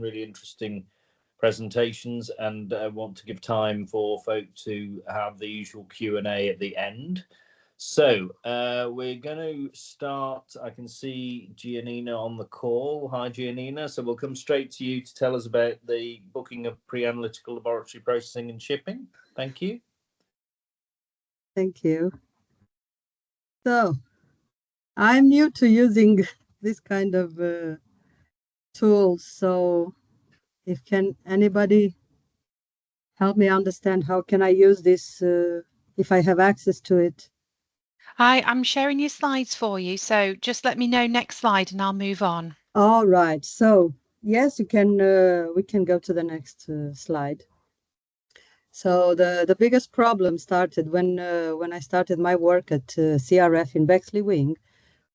really interesting presentations, and I want to give time for folk to have the usual Q&A at the end. So we're going to start. I can see Giannina on the call. Hi, Giannina. So we'll come straight to you to tell us about the booking of pre-analytical laboratory processing and shipping. Thank you. Thank you. So I'm new to using this kind of tools. So if anybody help me understand how can I use this if I have access to it? Hi, I'm sharing your slides for you. So just let me know next slide and I'll move on. All right. So yes, you can. We can go to the next slide. So the biggest problem started when I started my work at CRF in Bexley Wing,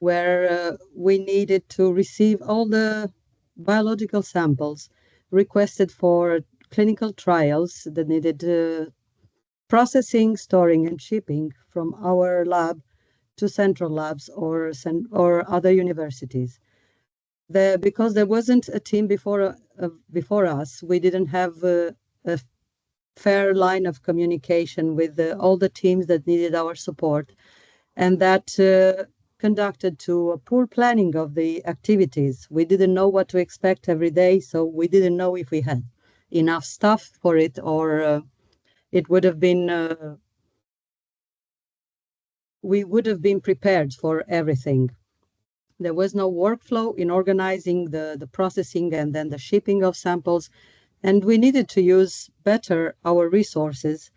where we needed to receive all the biological samples requested for clinical trials that needed processing, storing, and shipping from our lab to central labs or other universities. Because there wasn't a team before us, we didn't have a fair line of communication with all the teams that needed our support, and that conducted to a poor planning of the activities. We didn't know what to expect every day, so we didn't know if we had enough staff for it, or it would have been we would have been prepared for everything. There was no workflow in organizing the processing and then the shipping of samples, and we needed to use better our resources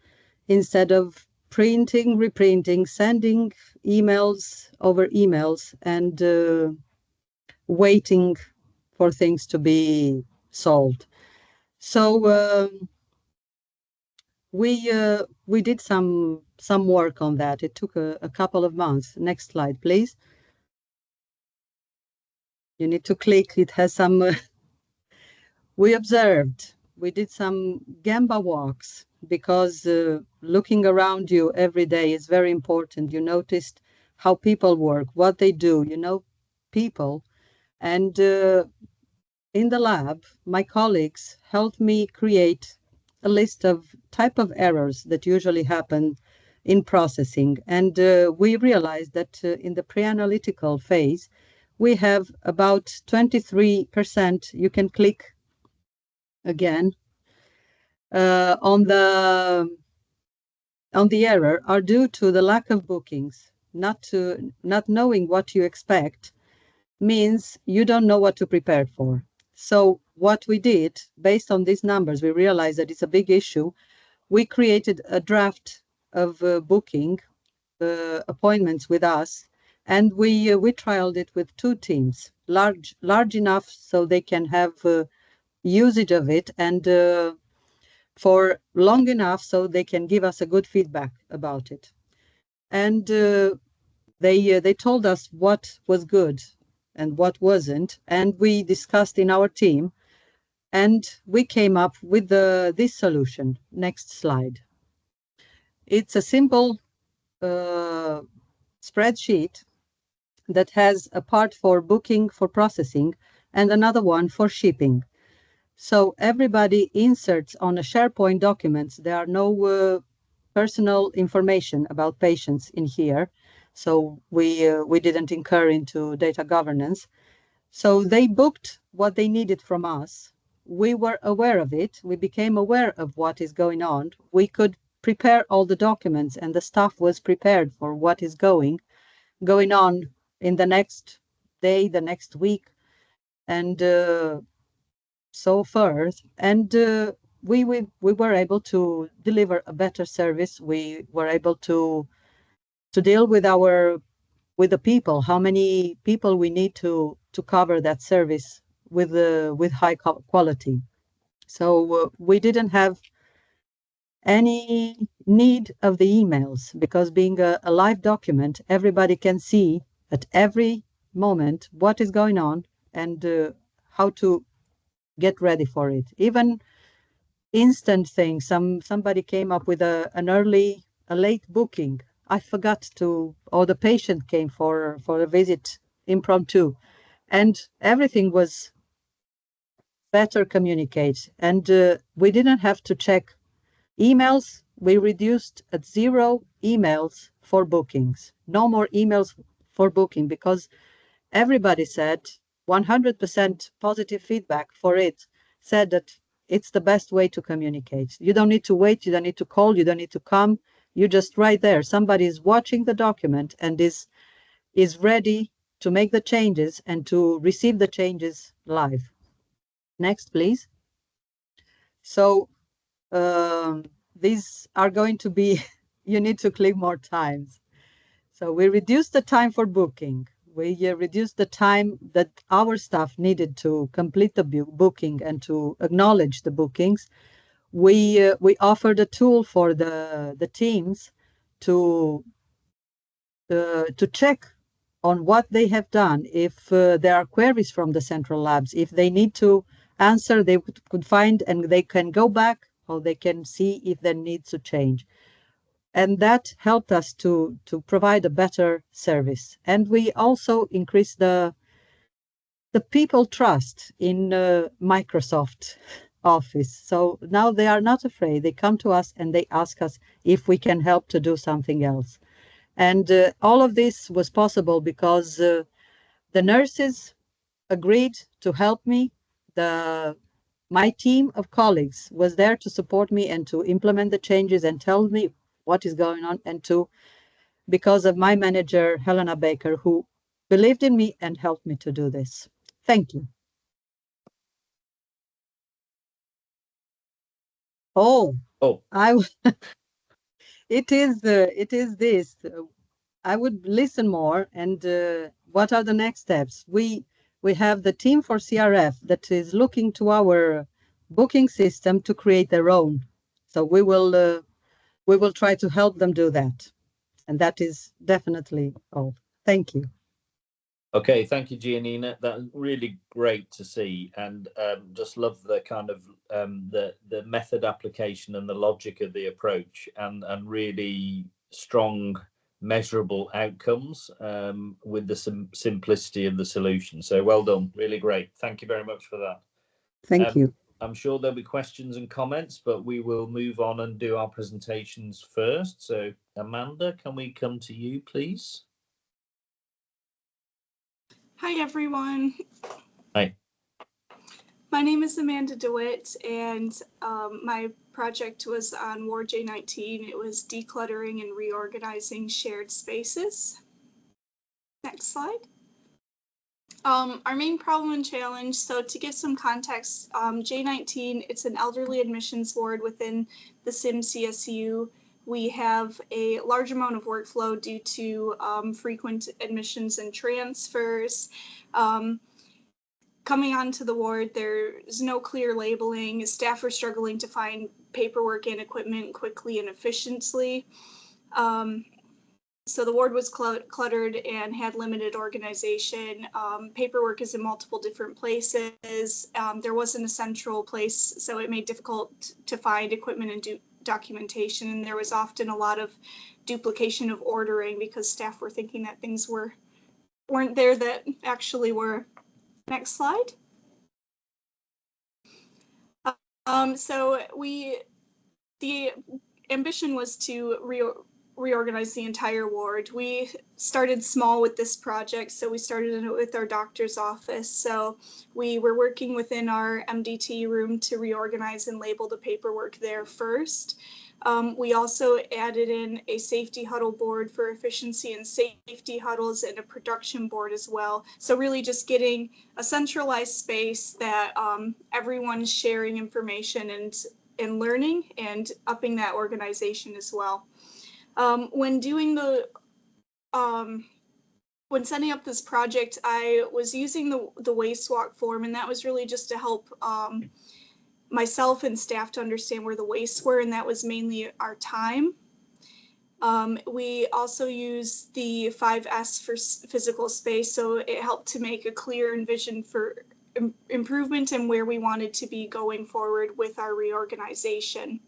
instead of printing, reprinting, sending emails over emails, and waiting for things to be solved. So we did some work on that. It took a couple of months. Next slide, please. You need to click. It has some. We observed. We did some Gemba walks, because looking around you every day is very important. You noticed how people work, what they do, people. And in the lab, my colleagues helped me create a list of type of errors that usually happen in processing. And we realized that in the pre-analytical phase, we have about 23%. You can click again. On the error are due to the lack of bookings. Not knowing what you expect means you don't know what to prepare for. So what we did, based on these numbers, we realized that it's a big issue. We created a draft of booking appointments with us, and we trialed it with 2 teams, large enough so they can have usage of it, and for long enough so they can give us a good feedback about it. And they told us what was good and what wasn't, and we discussed in our team, and we came up with this solution. Next slide. It's a simple spreadsheet that has a part for booking, for processing, and another one for shipping. So everybody inserts on a SharePoint documents. There are no personal information about patients in here, so we didn't incur into data governance. So they booked what they needed from us. We were aware of it. We became aware of what is going on. We could prepare all the documents, and the staff was prepared for what is going on in the next day, the next week, and so forth. And we were able to deliver a better service. We were able to deal with the people, how many people we need to cover that service with high quality. So we didn't have any need of the emails, because being a live document, everybody can see at every moment what is going on and how to get ready for it. Even instant things. Somebody came up with a late booking. I forgot to, or the patient came for a visit impromptu, and everything was better communicate. And we didn't have to check emails. We reduced at 0 emails for bookings. No more emails for booking, because everybody said 100% positive feedback for it, said that it's the best way to communicate. You don't need to wait, you don't need to call, you don't need to come. You just right there. Somebody is watching the document and is ready to make the changes and to receive the changes live. Next, please. So these are going to be, you need to click more times. So we reduced the time for booking. We reduced the time that our staff needed to complete the booking and to acknowledge the bookings. We offered a tool for the teams to check on what they have done. If there are queries from the central labs, if they need to answer, they could find and they can go back, or they can see if there needs to change. And that helped us to provide a better service. And we also increased the people trust in Microsoft Office. So now they are not afraid. They come to us and they ask us if we can help to do something else. And all of this was possible because the nurses agreed to help me. My team of colleagues was there to support me and to implement the changes and tell me what is going on, and because of my manager, Helena Baker, who believed in me and helped me to do this. Thank you. Oh. It is this. I would listen more. And what are the next steps? We have the team for CRF that is looking to our booking system to create their own. So we will try to help them do that. And that is definitely all. Thank you. Okay, thank you, Giannina. That's really great to see, and just love the kind of the method application and the logic of the approach, and really strong, measurable outcomes with the simplicity of the solution. So well done, really great. Thank you very much for that. Thank you. I'm sure there'll be questions and comments, but we will move on and do our presentations first. So Amanda, can we come to you, please? Hi, everyone. Hi. My name is Amanda DeWitt, and my project was on Ward J19. It was decluttering and reorganizing shared spaces. Next slide. Our main problem and challenge, so to give some context, J19, it's an elderly admissions ward within the SIM CSU. We have a large amount of workflow due to frequent admissions and transfers. Coming onto the ward, there's no clear labeling. Staff are struggling to find paperwork and equipment quickly and efficiently. So the ward was cluttered and had limited organization. Paperwork is in multiple different places. There wasn't a central place, so it made it difficult to find equipment and documentation. And there was often a lot of duplication of ordering because staff were thinking that things weren't there that actually were. Next slide. So the ambition was to reorganize the entire ward. We started small with this project, so we started with our doctor's office. So we were working within our MDT room to reorganize and label the paperwork there first. We also added in a safety huddle board for efficiency and safety huddles, and a production board as well. So really just getting a centralized space that everyone's sharing information and learning, and upping that organization as well. When doing when setting up this project, I was using the waste walk form, and that was really just to help myself and staff to understand where the wastes were, and that was mainly our time. We also used the 5S for physical space, so it helped to make a clear vision for improvement and where we wanted to be going forward with our reorganization.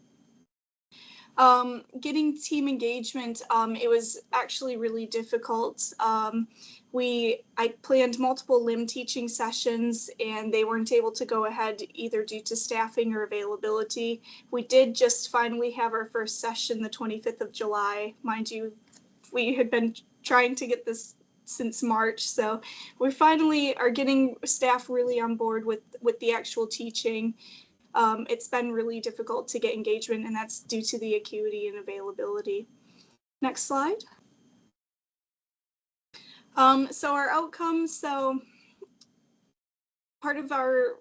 Getting team engagement, it was actually really difficult. I planned multiple LIM teaching sessions and they weren't able to go ahead either due to staffing or availability. We did just finally have our first session the 25th of July. Mind you, we had been trying to get this since March, so we finally are getting staff really on board with the actual teaching. It's been really difficult to get engagement, and that's due to the acuity and availability. Next slide. So our outcomes, so part of our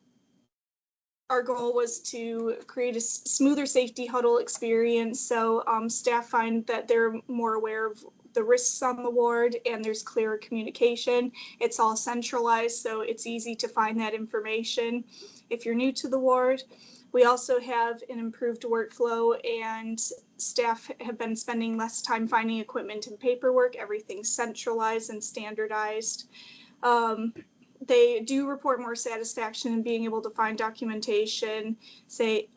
goal was to create a smoother safety huddle experience. So staff find that they're more aware of the risks on the ward and there's clearer communication. It's all centralized, so it's easy to find that information if you're new to the ward. We also have an improved workflow and staff have been spending less time finding equipment and paperwork. Everything's centralized and standardized. They do report more satisfaction in being able to find documentation.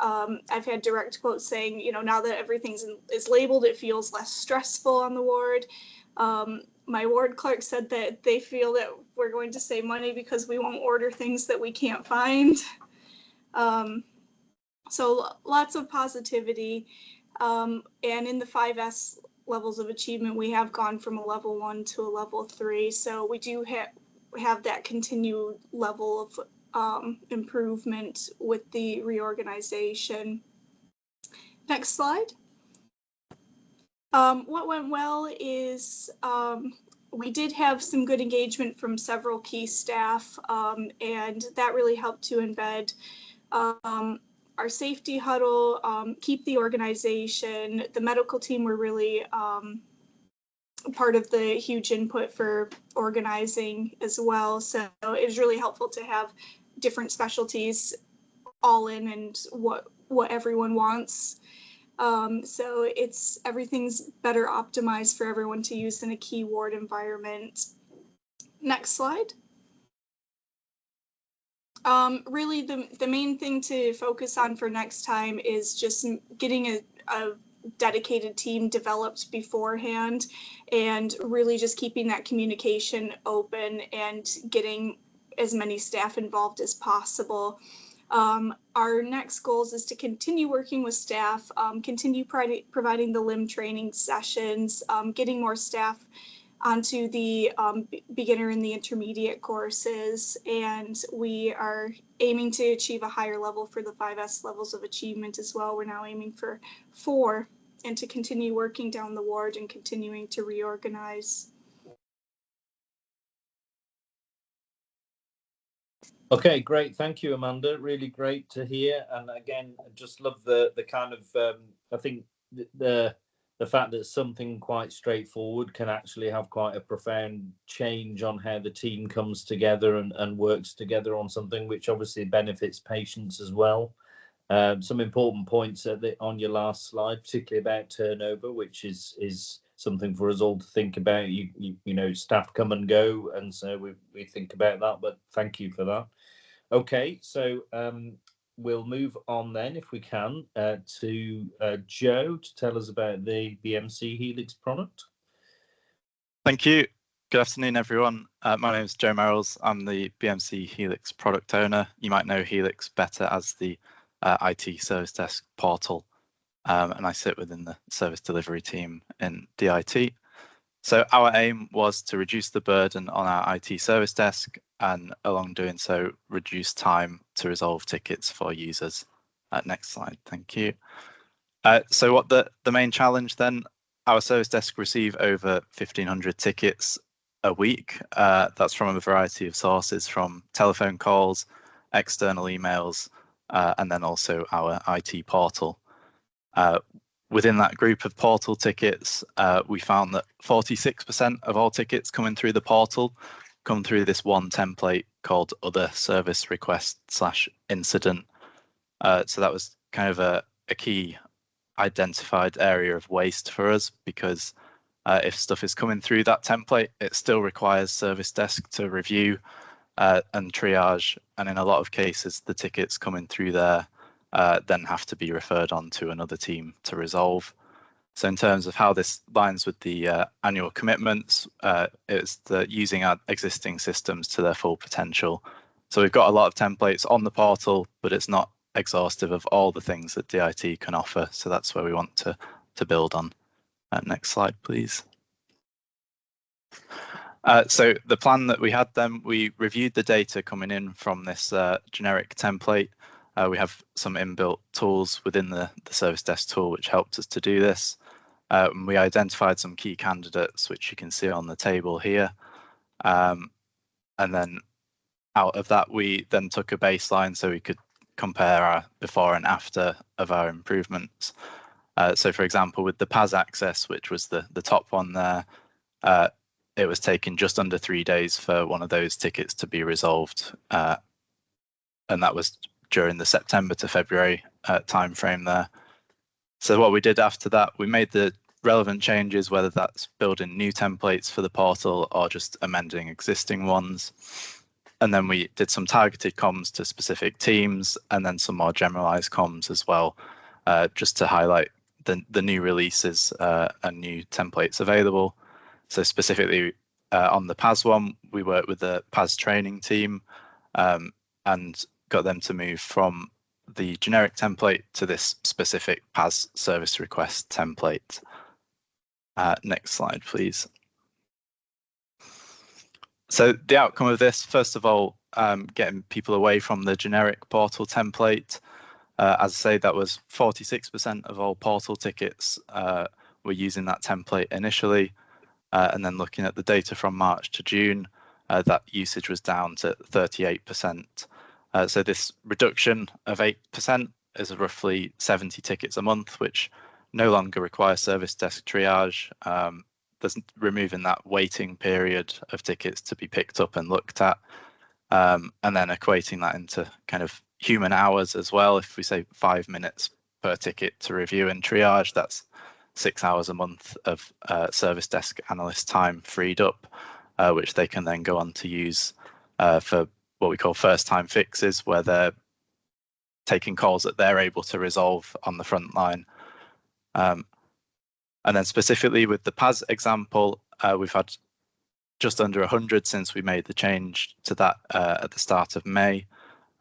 I've had direct quotes saying, you know, now that everything is labeled, it feels less stressful on the ward. My ward clerk said that they feel that we're going to save money because we won't order things that we can't find. So lots of positivity. And in the 5S levels of achievement, we have gone from a level 1 to a level 3. So we do have that continued level of improvement with the reorganization. Next slide. What went well is we did have some good engagement from several key staff, and that really helped to embed our safety huddle, keep the organization. The medical team were really part of the huge input for organizing as well. So it was really helpful to have different specialties all in and what everyone wants. So everything's better optimized for everyone to use in a key ward environment. Next slide. Really the main thing to focus on for next time is just getting a dedicated team developed beforehand and really just keeping that communication open and getting as many staff involved as possible. Our next goals is to continue working with staff, continue providing the LIM training sessions, getting more staff onto the beginner and the intermediate courses, and we are aiming to achieve a higher level for the 5S levels of achievement as well. We're now aiming for 4, and to continue working down the ward and continuing to reorganize. Okay, great. Thank you, Amanda. Really great to hear. And again, I just love the kind of, I think the fact that something quite straightforward can actually have quite a profound change on how the team comes together and works together on something which obviously benefits patients as well. Some important points on your last slide, particularly about turnover, which is something for us all to think about. You know, staff come and go, and so we think about that, but thank you for that. Okay, so we'll move on then, if we can, to Joe to tell us about the BMC Helix product. Thank you. Good afternoon, everyone. My name is Joe Merrills. I'm the BMC Helix product owner. You might know Helix better as the IT service desk portal, and I sit within the service delivery team in DIT. So our aim was to reduce the burden on our IT service desk and along doing so, reduce time to resolve tickets for users. Next slide, thank you. So what the main challenge then, our service desk receive over 1,500 tickets a week. That's from a variety of sources, from telephone calls, external emails, and then also our IT portal. Within that group of portal tickets, we found that 46% of all tickets coming through the portal come through this one template called Other Service Request/Incident. So that was kind of a key identified area of waste for us, because if stuff is coming through that template, it still requires service desk to review and triage, and in a lot of cases, the tickets coming through there then have to be referred on to another team to resolve. So in terms of how this lines with the annual commitments, it's using our existing systems to their full potential. So we've got a lot of templates on the portal, but it's not exhaustive of all the things that DIT can offer. So that's where we want to build on. Next slide, please. So the plan that we had then, we reviewed the data coming in from this generic template. We have some inbuilt tools within the service desk tool which helped us to do this. We identified some key candidates, which you can see on the table here. And then out of that, we then took a baseline so we could compare our before and after of our improvements. So for example, with the PAS access, which was the top one there, it was taking just under 3 days for one of those tickets to be resolved. And that was during the September to February timeframe there. So what we did after that, we made the relevant changes, whether that's building new templates for the portal or just amending existing ones. And then we did some targeted comms to specific teams and then some more generalized comms as well, just to highlight the new releases and new templates available. So specifically on the PAS one, we worked with the PAS training team and got them to move from the generic template to this specific PAS service request template. Next slide, please. So the outcome of this, first of all, getting people away from the generic portal template. As I say, that was 46% of all portal tickets were using that template initially. And then looking at the data from March to June, that usage was down to 38%. So this reduction of 8% is roughly 70 tickets a month, which no longer require service desk triage. There's removing that waiting period of tickets to be picked up and looked at, and then equating that into kind of human hours as well. If we say 5 minutes per ticket to review and triage, that's 6 hours a month of service desk analyst time freed up, which they can then go on to use for what we call first time fixes, where they're taking calls that they're able to resolve on the front line. And then specifically with the PAS example, we've had just under 100 since we made the change to that at the start of May.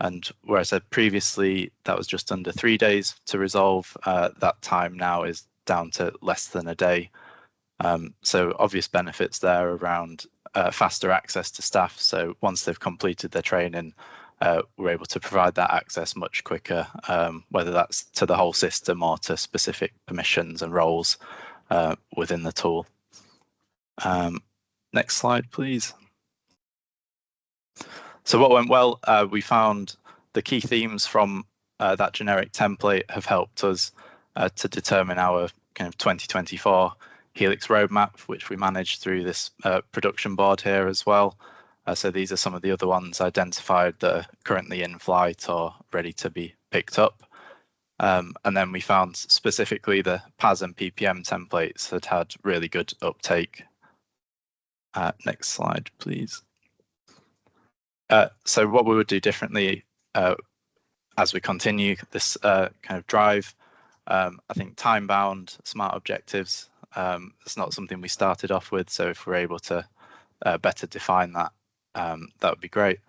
And where I said previously that was just under 3 days to resolve, that time now is down to less than a day. So obvious benefits there around faster access to staff. So once they've completed their training, we're able to provide that access much quicker, whether that's to the whole system or to specific permissions and roles within the tool. Next slide, please. So what went well, we found the key themes from that generic template have helped us to determine our kind of 2024 Helix roadmap, which we manage through this production board here as well. So these are some of the other ones identified that are currently in flight or ready to be picked up. And then we found specifically the PAS and PPM templates that had really good uptake. Next slide, please. So what we would do differently as we continue this kind of drive, I think time-bound smart objectives, it's not something we started off with. So if we're able to better define that, that would be great.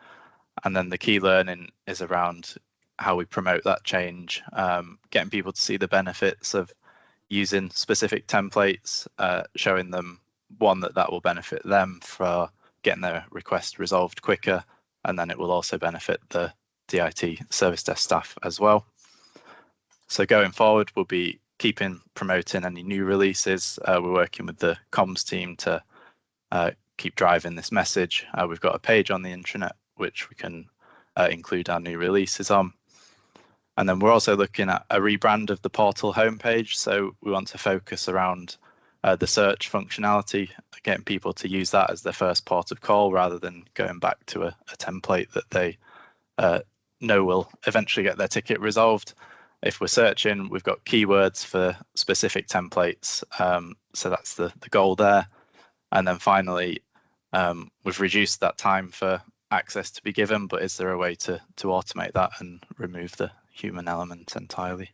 And then the key learning is around how we promote that change, getting people to see the benefits of using specific templates, showing them, one, that will benefit them for getting their request resolved quicker, and then it will also benefit the DIT service desk staff as well. So going forward, we'll be keeping promoting any new releases. We're working with the comms team to keep driving this message. We've got a page on the intranet which we can include our new releases on. And then we're also looking at a rebrand of the portal homepage. So we want to focus around the search functionality, getting people to use that as their first port of call rather than going back to a template that they know will eventually get their ticket resolved. If we're searching, we've got keywords for specific templates. So that's the goal there. And then finally, we've reduced that time for access to be given, but is there a way to automate that and remove the human element entirely?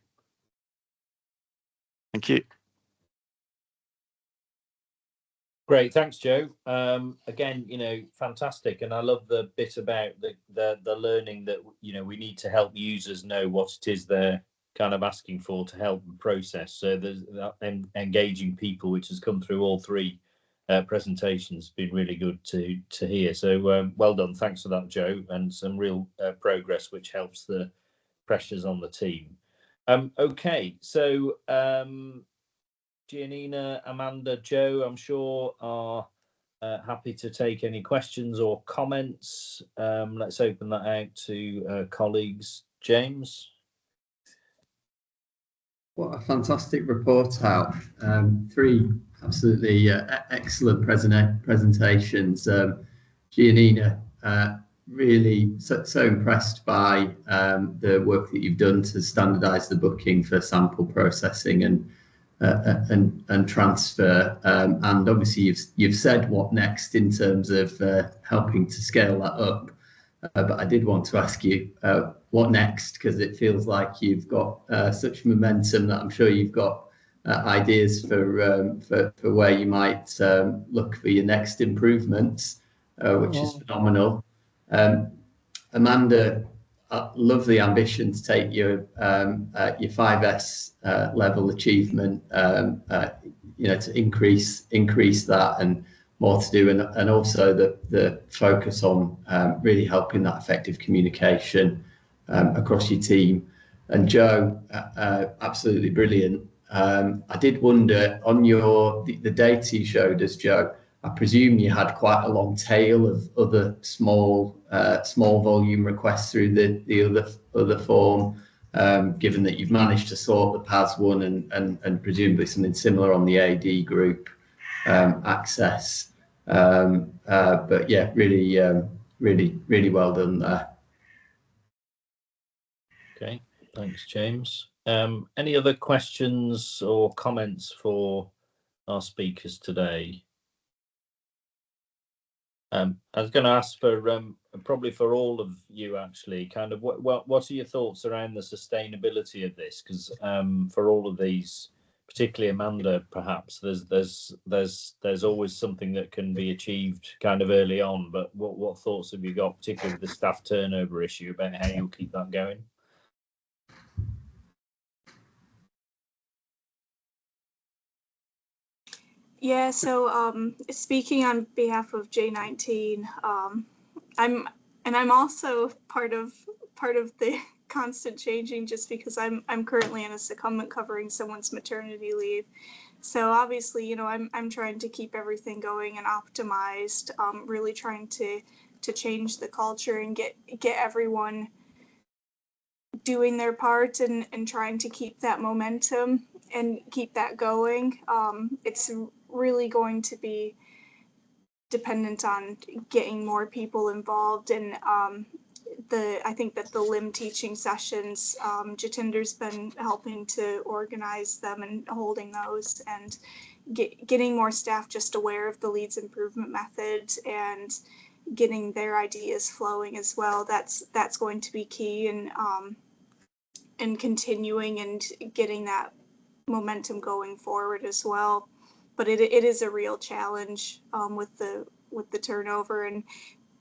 Thank you. Great, thanks, Joe. Again, fantastic, and I love the bit about the learning that we need to help users know what it is they're kind of asking for to help them process. So there's that engaging people, which has come through all three presentations, been really good to hear. So well done, thanks for that, Joe, and some real progress, which helps the pressures on the team. Okay, so Giannina, Amanda, Joe, I'm sure are happy to take any questions or comments. Let's open that out to colleagues. James? What a fantastic report out. Three absolutely excellent presentations. Giannina, really so impressed by the work that you've done to standardise the booking for sample processing and transfer, and obviously you've said what next in terms of helping to scale that up, but I did want to ask you what next, because it feels like you've got such momentum that I'm sure you've got ideas for where you might look for your next improvements, which is phenomenal. Amanda, love the ambition to take your 5S level achievement, to increase that, and more to do, and also the focus on really helping that effective communication across your team. And Joe, absolutely brilliant. I did wonder on the data you showed us, Joe, I presume you had quite a long tail of other small volume requests through the other form, given that you've managed to sort the PAS one and presumably something similar on the AD group access. But yeah, really well done there. Okay, thanks, James. Any other questions or comments for our speakers today? I was going to ask for probably for all of you, actually, kind of what are your thoughts around the sustainability of this? Because for all of these, particularly Amanda, perhaps there's always something that can be achieved kind of early on. But what thoughts have you got, particularly with the staff turnover issue, about how you'll keep that going? Yeah, so speaking on behalf of J19, I'm also part of the constant changing, just because I'm currently in a secondment covering someone's maternity leave. So obviously, I'm trying to keep everything going and optimized, really trying to change the culture and get everyone doing their part and trying to keep that momentum and keep that going. It's really going to be dependent on getting more people involved, and I think that the LIM teaching sessions, Jatinder's been helping to organize them and holding those, and getting more staff just aware of the Leeds improvement method and getting their ideas flowing as well. That's going to be key, and continuing and getting that momentum going forward as well. But it is a real challenge with the turnover, and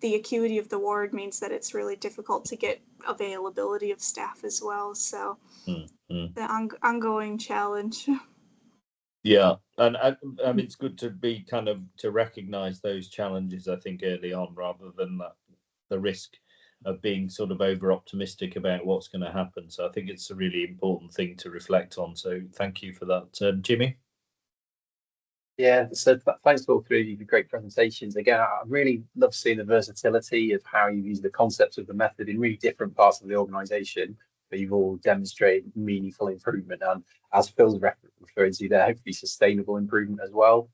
the acuity of the ward means that it's really difficult to get availability of staff as well. So the ongoing challenge. Yeah, and I mean, it's good to be to recognise those challenges, I think, early on, rather than the risk of being sort of over optimistic about what's going to happen. So I think it's a really important thing to reflect on. So thank you for that, Jimmy. Yeah, so thanks to all three of you for great presentations. Again, I really love seeing the versatility of how you use the concepts of the method in really different parts of the organisation, but you've all demonstrated meaningful improvement, and as Phil's referring to there, hopefully sustainable improvement as well.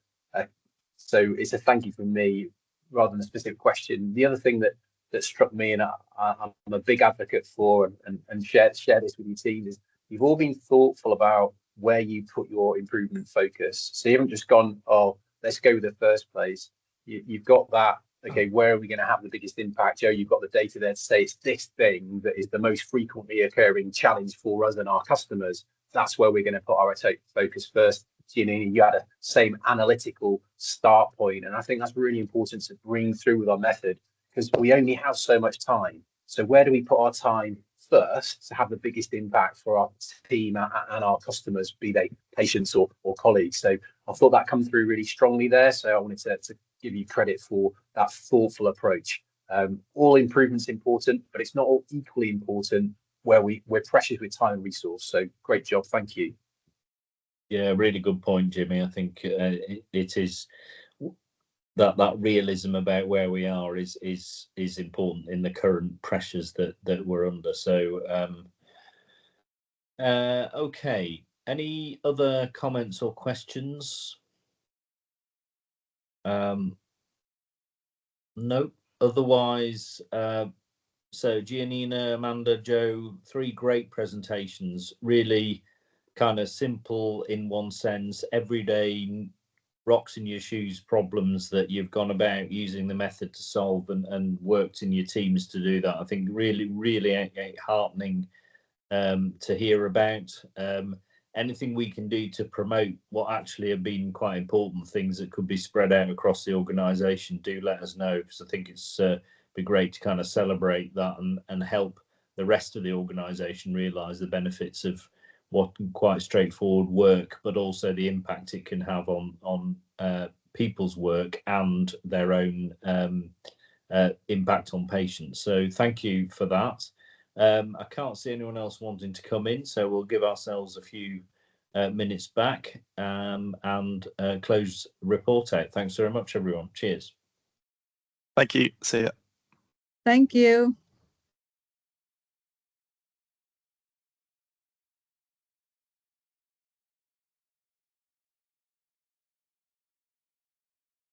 So it's a thank you from me rather than a specific question. The other thing that struck me, and I'm a big advocate for, and share this with your team, is you've all been thoughtful about where you put your improvement focus. So you haven't just gone, oh, let's go with the first place. You've got that, okay, where are we going to have the biggest impact? Joe, you've got the data there to say it's this thing that is the most frequently occurring challenge for us and our customers. That's where we're going to put our focus first. Giannini, you had a same analytical start point. And I think that's really important to bring through with our method, because we only have so much time. So where do we put our time first to have the biggest impact for our team and our customers, be they patients or colleagues? So I thought that come through really strongly there. So I wanted to give you credit for that thoughtful approach. All improvements important, but it's not all equally important where we're precious with time and resource. So great job, thank you. Yeah, really good point, Jimmy. I think it is that realism about where we are is important in the current pressures that we're under. So okay, any other comments or questions? No, otherwise so Giannina, Amanda, Joe, 3 great presentations, really kind of simple in one sense, everyday rocks in your shoes problems that you've gone about using the method to solve and worked in your teams to do that. I think really heartening to hear about. Anything we can do to promote what actually have been quite important things that could be spread out across the organisation, do let us know, because I think it's be great to kind of celebrate that and help the rest of the organisation realise the benefits of what quite straightforward work, but also the impact it can have on people's work and their own impact on patients. So thank you for that. I can't see anyone else wanting to come in, so we'll give ourselves a few minutes back and close report out. Thanks very much, everyone. Cheers. Thank you. See ya. Thank you.